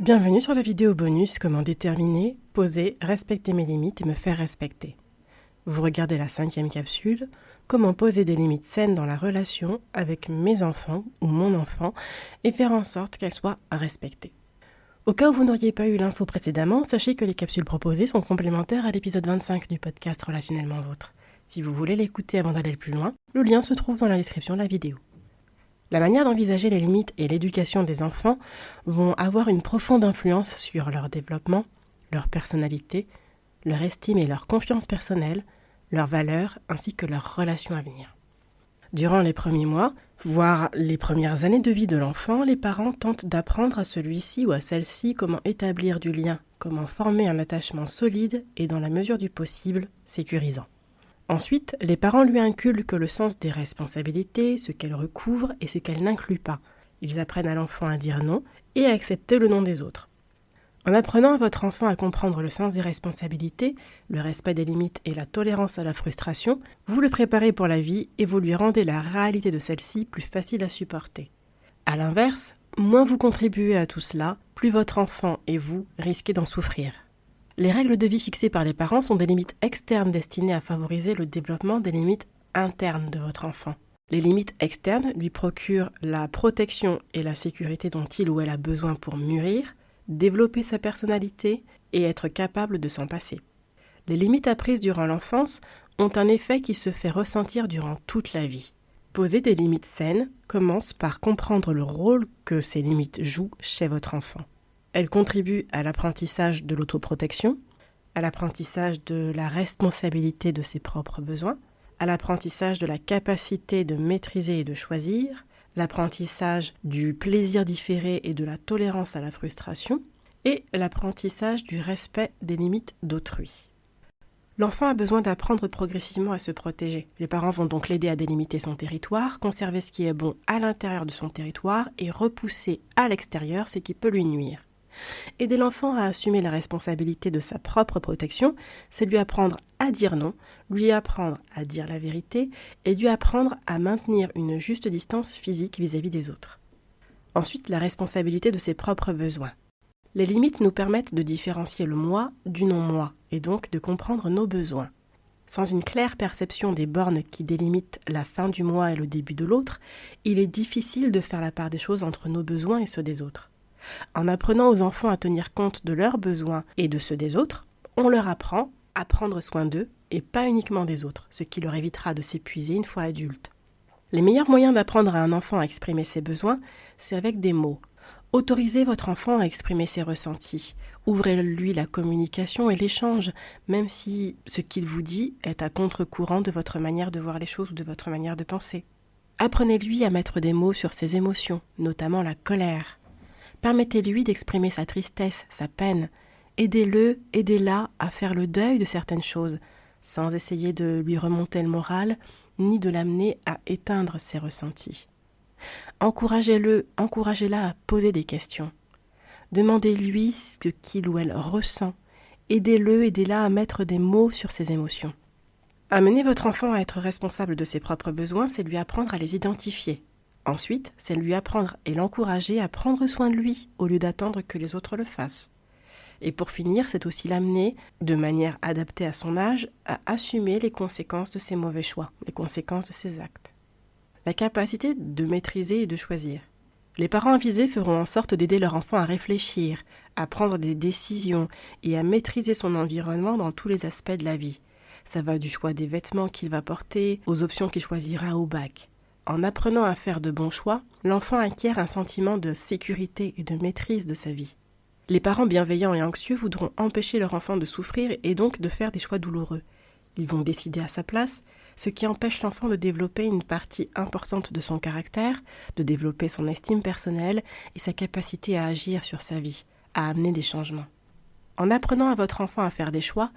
Bienvenue sur la vidéo bonus Comment déterminer, poser, respecter mes limites et me faire respecter. Vous regardez la 5e capsule, Comment poser des limites saines dans la relation avec mes enfants ou mon enfant et faire en sorte qu'elles soient respectées. Au cas où vous n'auriez pas eu l'info précédemment, sachez que les capsules proposées sont complémentaires à l'épisode 25 du podcast Relationnellement Vôtre. Si vous voulez l'écouter avant d'aller plus loin, le lien se trouve dans la description de la vidéo. La manière d'envisager les limites et l'éducation des enfants vont avoir une profonde influence sur leur développement, leur personnalité, leur estime et leur confiance personnelle, leurs valeurs ainsi que leurs relations à venir. Durant les premiers mois, voire les premières années de vie de l'enfant, les parents tentent d'apprendre à celui-ci ou à celle-ci comment établir du lien, comment former un attachement solide et dans la mesure du possible, sécurisant. Ensuite, les parents lui inculquent le sens des responsabilités, ce qu'elles recouvrent et ce qu'elles n'incluent pas. Ils apprennent à l'enfant à dire non et à accepter le non des autres. En apprenant à votre enfant à comprendre le sens des responsabilités, le respect des limites et la tolérance à la frustration, vous le préparez pour la vie et vous lui rendez la réalité de celle-ci plus facile à supporter. A l'inverse, moins vous contribuez à tout cela, plus votre enfant et vous risquez d'en souffrir. Les règles de vie fixées par les parents sont des limites externes destinées à favoriser le développement des limites internes de votre enfant. Les limites externes lui procurent la protection et la sécurité dont il ou elle a besoin pour mûrir, développer sa personnalité et être capable de s'en passer. Les limites apprises durant l'enfance ont un effet qui se fait ressentir durant toute la vie. Poser des limites saines commence par comprendre le rôle que ces limites jouent chez votre enfant. Elles contribuent à l'apprentissage de l'autoprotection, à l'apprentissage de la responsabilité de ses propres besoins, à l'apprentissage de la capacité de maîtriser et de choisir, l'apprentissage du plaisir différé et de la tolérance à la frustration, et l'apprentissage du respect des limites d'autrui. L'enfant a besoin d'apprendre progressivement à se protéger. Les parents vont donc l'aider à délimiter son territoire, conserver ce qui est bon à l'intérieur de son territoire et repousser à l'extérieur ce qui peut lui nuire. Aider l'enfant à assumer la responsabilité de sa propre protection, c'est lui apprendre à dire non, lui apprendre à dire la vérité et lui apprendre à maintenir une juste distance physique vis-à-vis des autres. Ensuite, la responsabilité de ses propres besoins. Les limites nous permettent de différencier le moi du non-moi et donc de comprendre nos besoins. Sans une claire perception des bornes qui délimitent la fin du moi et le début de l'autre, il est difficile de faire la part des choses entre nos besoins et ceux des autres. En apprenant aux enfants à tenir compte de leurs besoins et de ceux des autres, on leur apprend à prendre soin d'eux et pas uniquement des autres, ce qui leur évitera de s'épuiser une fois adultes. Les meilleurs moyens d'apprendre à un enfant à exprimer ses besoins, c'est avec des mots. Autorisez votre enfant à exprimer ses ressentis. Ouvrez-lui la communication et l'échange, même si ce qu'il vous dit est à contre-courant de votre manière de voir les choses ou de votre manière de penser. Apprenez-lui à mettre des mots sur ses émotions, notamment la colère. Permettez-lui d'exprimer sa tristesse, sa peine. Aidez-la à faire le deuil de certaines choses, sans essayer de lui remonter le moral, ni de l'amener à éteindre ses ressentis. Encouragez-la à poser des questions. Demandez-lui ce qu'il ou elle ressent. Aidez-la à mettre des mots sur ses émotions. Amener votre enfant à être responsable de ses propres besoins, c'est lui apprendre à les identifier. Ensuite, c'est lui apprendre et l'encourager à prendre soin de lui, au lieu d'attendre que les autres le fassent. Et pour finir, c'est aussi l'amener, de manière adaptée à son âge, à assumer les conséquences de ses mauvais choix, les conséquences de ses actes. La capacité de maîtriser et de choisir. Les parents avisés feront en sorte d'aider leur enfant à réfléchir, à prendre des décisions et à maîtriser son environnement dans tous les aspects de la vie. Ça va du choix des vêtements qu'il va porter, aux options qu'il choisira au bac. En apprenant à faire de bons choix, l'enfant acquiert un sentiment de sécurité et de maîtrise de sa vie. Les parents bienveillants et anxieux voudront empêcher leur enfant de souffrir et donc de faire des choix douloureux. Ils vont décider à sa place, ce qui empêche l'enfant de développer une partie importante de son caractère, de développer son estime personnelle et sa capacité à agir sur sa vie, à amener des changements. En apprenant à votre enfant à faire des choix,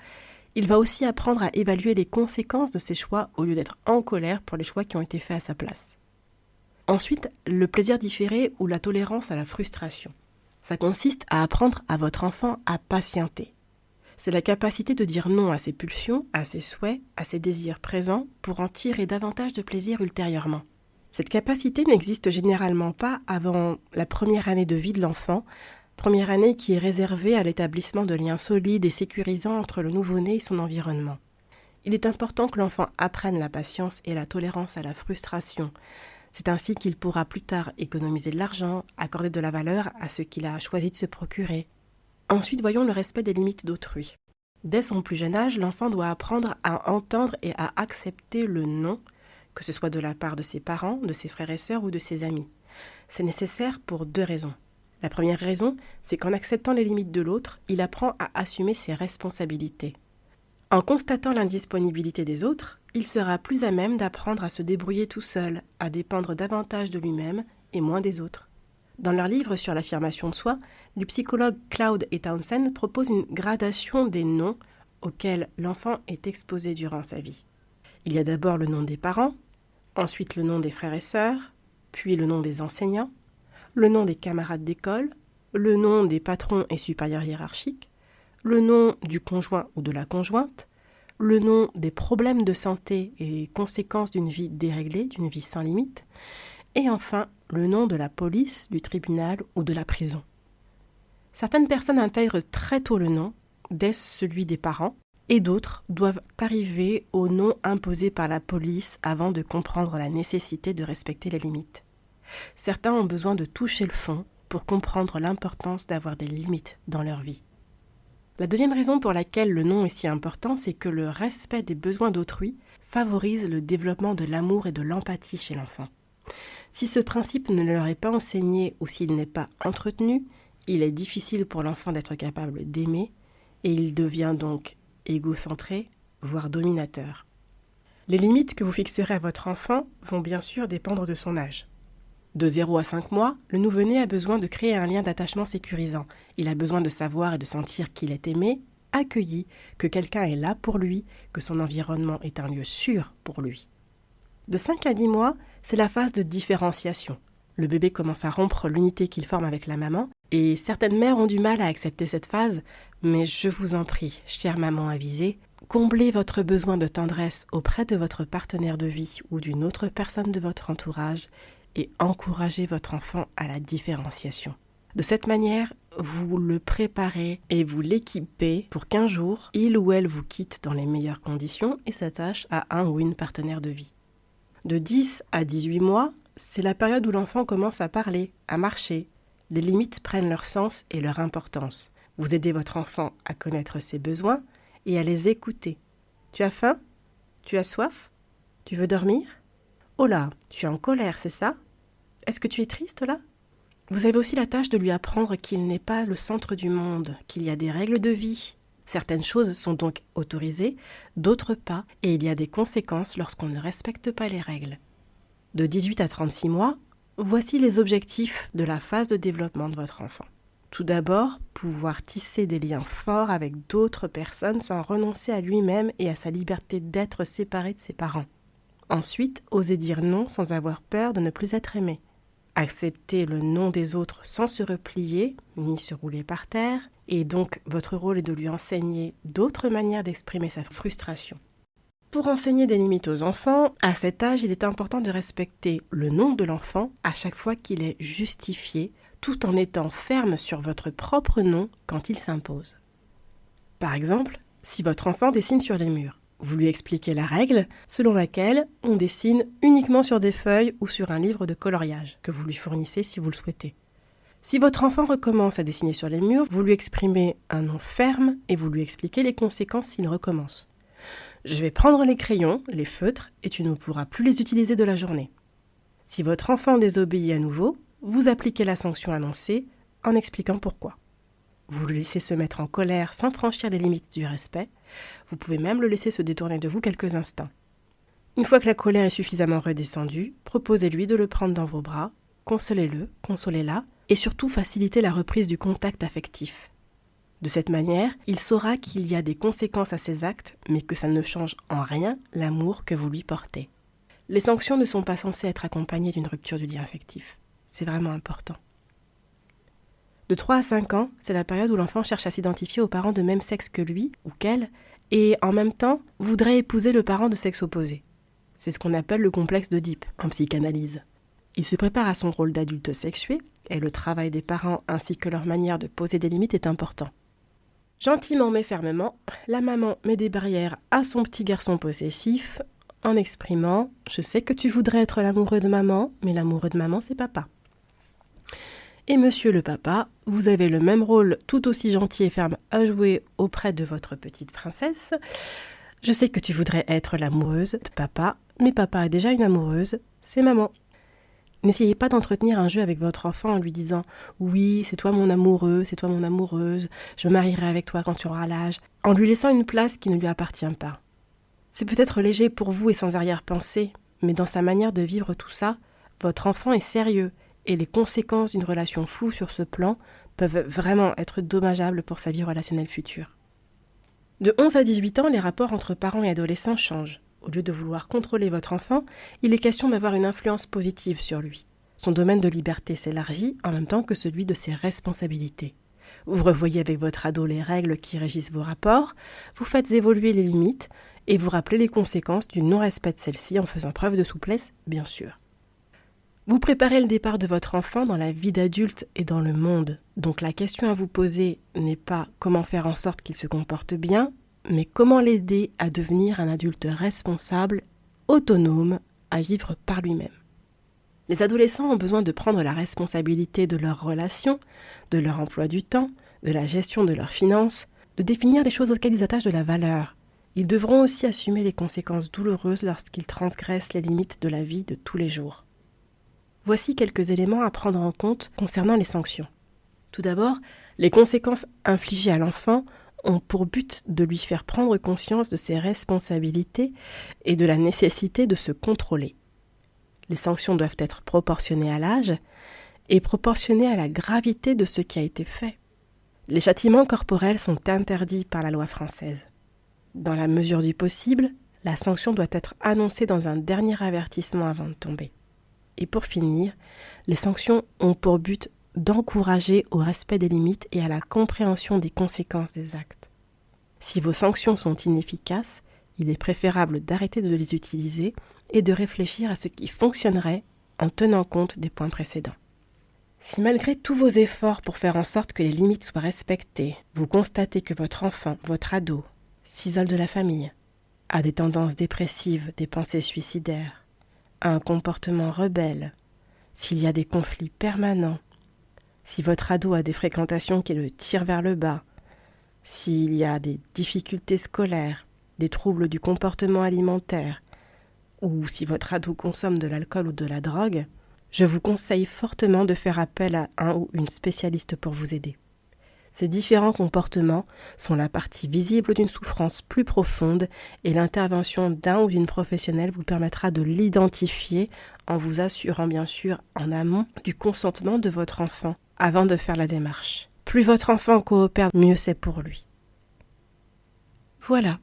il va aussi apprendre à évaluer les conséquences de ses choix au lieu d'être en colère pour les choix qui ont été faits à sa place. Ensuite, le plaisir différé ou la tolérance à la frustration. Ça consiste à apprendre à votre enfant à patienter. C'est la capacité de dire non à ses pulsions, à ses souhaits, à ses désirs présents pour en tirer davantage de plaisir ultérieurement. Cette capacité n'existe généralement pas avant la première année de vie de l'enfant, Première année qui est réservée à l'établissement de liens solides et sécurisants entre le nouveau-né et son environnement. Il est important que l'enfant apprenne la patience et la tolérance à la frustration. C'est ainsi qu'il pourra plus tard économiser de l'argent, accorder de la valeur à ce qu'il a choisi de se procurer. Ensuite, voyons le respect des limites d'autrui. Dès son plus jeune âge, l'enfant doit apprendre à entendre et à accepter le non, que ce soit de la part de ses parents, de ses frères et sœurs ou de ses amis. C'est nécessaire pour 2 raisons. La première raison, c'est qu'en acceptant les limites de l'autre, il apprend à assumer ses responsabilités. En constatant l'indisponibilité des autres, il sera plus à même d'apprendre à se débrouiller tout seul, à dépendre davantage de lui-même et moins des autres. Dans leur livre sur l'affirmation de soi, les psychologues Cloud et Townsend proposent une gradation des noms auxquels l'enfant est exposé durant sa vie. Il y a d'abord le nom des parents, ensuite le nom des frères et sœurs, puis le nom des enseignants, le nom des camarades d'école, le nom des patrons et supérieurs hiérarchiques, le nom du conjoint ou de la conjointe, le nom des problèmes de santé et conséquences d'une vie déréglée, d'une vie sans limite, et enfin le nom de la police, du tribunal ou de la prison. Certaines personnes intègrent très tôt le nom, dès celui des parents, et d'autres doivent arriver au nom imposé par la police avant de comprendre la nécessité de respecter les limites. Certains ont besoin de toucher le fond pour comprendre l'importance d'avoir des limites dans leur vie. La deuxième raison pour laquelle le nom est si important, c'est que le respect des besoins d'autrui favorise le développement de l'amour et de l'empathie chez l'enfant. Si ce principe ne leur est pas enseigné ou s'il n'est pas entretenu, il est difficile pour l'enfant d'être capable d'aimer et il devient donc égocentré, voire dominateur. Les limites que vous fixerez à votre enfant vont bien sûr dépendre de son âge. De 0 à 5 mois, le nouveau-né a besoin de créer un lien d'attachement sécurisant. Il a besoin de savoir et de sentir qu'il est aimé, accueilli, que quelqu'un est là pour lui, que son environnement est un lieu sûr pour lui. De 5 à 10 mois, c'est la phase de différenciation. Le bébé commence à rompre l'unité qu'il forme avec la maman, et certaines mères ont du mal à accepter cette phase, mais je vous en prie, chère maman avisée, comblez votre besoin de tendresse auprès de votre partenaire de vie ou d'une autre personne de votre entourage, et encouragez votre enfant à la différenciation. De cette manière, vous le préparez et vous l'équipez pour qu'un jour, il ou elle vous quitte dans les meilleures conditions et s'attache à un ou une partenaire de vie. De 10 à 18 mois, c'est la période où l'enfant commence à parler, à marcher. Les limites prennent leur sens et leur importance. Vous aidez votre enfant à connaître ses besoins et à les écouter. Tu as faim ? Tu as soif ? Tu veux dormir ? Oh là, tu es en colère, c'est ça ? Est-ce que tu es triste là ? Vous avez aussi la tâche de lui apprendre qu'il n'est pas le centre du monde, qu'il y a des règles de vie. Certaines choses sont donc autorisées, d'autres pas, et il y a des conséquences lorsqu'on ne respecte pas les règles. De 18 à 36 mois, voici les objectifs de la phase de développement de votre enfant. Tout d'abord, pouvoir tisser des liens forts avec d'autres personnes sans renoncer à lui-même et à sa liberté d'être séparé de ses parents. Ensuite, oser dire non sans avoir peur de ne plus être aimé. Accepter le non des autres sans se replier, ni se rouler par terre, et donc votre rôle est de lui enseigner d'autres manières d'exprimer sa frustration. Pour enseigner des limites aux enfants, à cet âge, il est important de respecter le nom de l'enfant à chaque fois qu'il est justifié, tout en étant ferme sur votre propre nom quand il s'impose. Par exemple, si votre enfant dessine sur les murs, vous lui expliquez la règle selon laquelle on dessine uniquement sur des feuilles ou sur un livre de coloriage que vous lui fournissez si vous le souhaitez. Si votre enfant recommence à dessiner sur les murs, vous lui exprimez un nom ferme et vous lui expliquez les conséquences s'il recommence. Je vais prendre les crayons, les feutres, et tu ne pourras plus les utiliser de la journée. Si votre enfant désobéit à nouveau, vous appliquez la sanction annoncée en expliquant pourquoi. Vous le laissez se mettre en colère sans franchir les limites du respect. Vous pouvez même le laisser se détourner de vous quelques instants. Une fois que la colère est suffisamment redescendue, proposez-lui de le prendre dans vos bras, consolez-le, consolez-la, et surtout facilitez la reprise du contact affectif. De cette manière, il saura qu'il y a des conséquences à ses actes, mais que ça ne change en rien l'amour que vous lui portez. Les sanctions ne sont pas censées être accompagnées d'une rupture du lien affectif. C'est vraiment important. De 3 à 5 ans, c'est la période où l'enfant cherche à s'identifier aux parents de même sexe que lui ou qu'elle, et en même temps voudrait épouser le parent de sexe opposé. C'est ce qu'on appelle le complexe d'Oedipe en psychanalyse. Il se prépare à son rôle d'adulte sexué et le travail des parents ainsi que leur manière de poser des limites est important. Gentiment mais fermement, la maman met des barrières à son petit garçon possessif en exprimant « Je sais que tu voudrais être l'amoureux de maman, mais l'amoureux de maman c'est papa ». Et monsieur le papa, vous avez le même rôle tout aussi gentil et ferme à jouer auprès de votre petite princesse. Je sais que tu voudrais être l'amoureuse de papa, mais papa a déjà une amoureuse, c'est maman. N'essayez pas d'entretenir un jeu avec votre enfant en lui disant « Oui, c'est toi mon amoureux, c'est toi mon amoureuse, je me marierai avec toi quand tu auras l'âge », en lui laissant une place qui ne lui appartient pas. C'est peut-être léger pour vous et sans arrière-pensée, mais dans sa manière de vivre tout ça, votre enfant est sérieux et les conséquences d'une relation floue sur ce plan peuvent vraiment être dommageables pour sa vie relationnelle future. De 11 à 18 ans, les rapports entre parents et adolescents changent. Au lieu de vouloir contrôler votre enfant, il est question d'avoir une influence positive sur lui. Son domaine de liberté s'élargit en même temps que celui de ses responsabilités. Vous revoyez avec votre ado les règles qui régissent vos rapports, vous faites évoluer les limites et vous rappelez les conséquences du non-respect de celles-ci en faisant preuve de souplesse, bien sûr. Vous préparez le départ de votre enfant dans la vie d'adulte et dans le monde. Donc la question à vous poser n'est pas comment faire en sorte qu'il se comporte bien, mais comment l'aider à devenir un adulte responsable, autonome, à vivre par lui-même. Les adolescents ont besoin de prendre la responsabilité de leurs relations, de leur emploi du temps, de la gestion de leurs finances, de définir les choses auxquelles ils attachent de la valeur. Ils devront aussi assumer les conséquences douloureuses lorsqu'ils transgressent les limites de la vie de tous les jours. Voici quelques éléments à prendre en compte concernant les sanctions. Tout d'abord, les conséquences infligées à l'enfant ont pour but de lui faire prendre conscience de ses responsabilités et de la nécessité de se contrôler. Les sanctions doivent être proportionnées à l'âge et proportionnées à la gravité de ce qui a été fait. Les châtiments corporels sont interdits par la loi française. Dans la mesure du possible, la sanction doit être annoncée dans un dernier avertissement avant de tomber. Et pour finir, les sanctions ont pour but d'encourager au respect des limites et à la compréhension des conséquences des actes. Si vos sanctions sont inefficaces, il est préférable d'arrêter de les utiliser et de réfléchir à ce qui fonctionnerait en tenant compte des points précédents. Si malgré tous vos efforts pour faire en sorte que les limites soient respectées, vous constatez que votre enfant, votre ado, s'isole de la famille, a des tendances dépressives, des pensées suicidaires, a un comportement rebelle, s'il y a des conflits permanents, si votre ado a des fréquentations qui le tirent vers le bas, s'il y a des difficultés scolaires, des troubles du comportement alimentaire, ou si votre ado consomme de l'alcool ou de la drogue, je vous conseille fortement de faire appel à un ou une spécialiste pour vous aider. Ces différents comportements sont la partie visible d'une souffrance plus profonde et l'intervention d'un ou d'une professionnelle vous permettra de l'identifier en vous assurant bien sûr en amont du consentement de votre enfant avant de faire la démarche. Plus votre enfant coopère, mieux c'est pour lui. Voilà,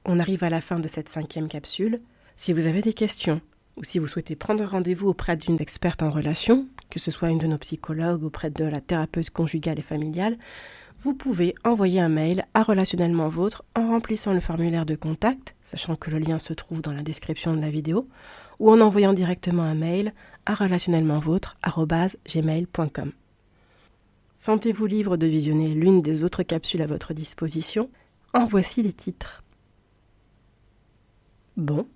on arrive à la fin de cette 5e capsule. Si vous avez des questions ou si vous souhaitez prendre rendez-vous auprès d'une experte en relation, que ce soit une de nos psychologues auprès de la thérapeute conjugale et familiale, vous pouvez envoyer un mail à Relationnellement Vôtre en remplissant le formulaire de contact, sachant que le lien se trouve dans la description de la vidéo, ou en envoyant directement un mail à relationnellementvôtre@gmail.com. Sentez-vous libre de visionner l'une des autres capsules à votre disposition. En voici les titres. Bon,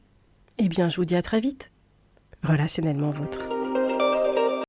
eh bien je vous dis à très vite. Relationnellement Vôtre.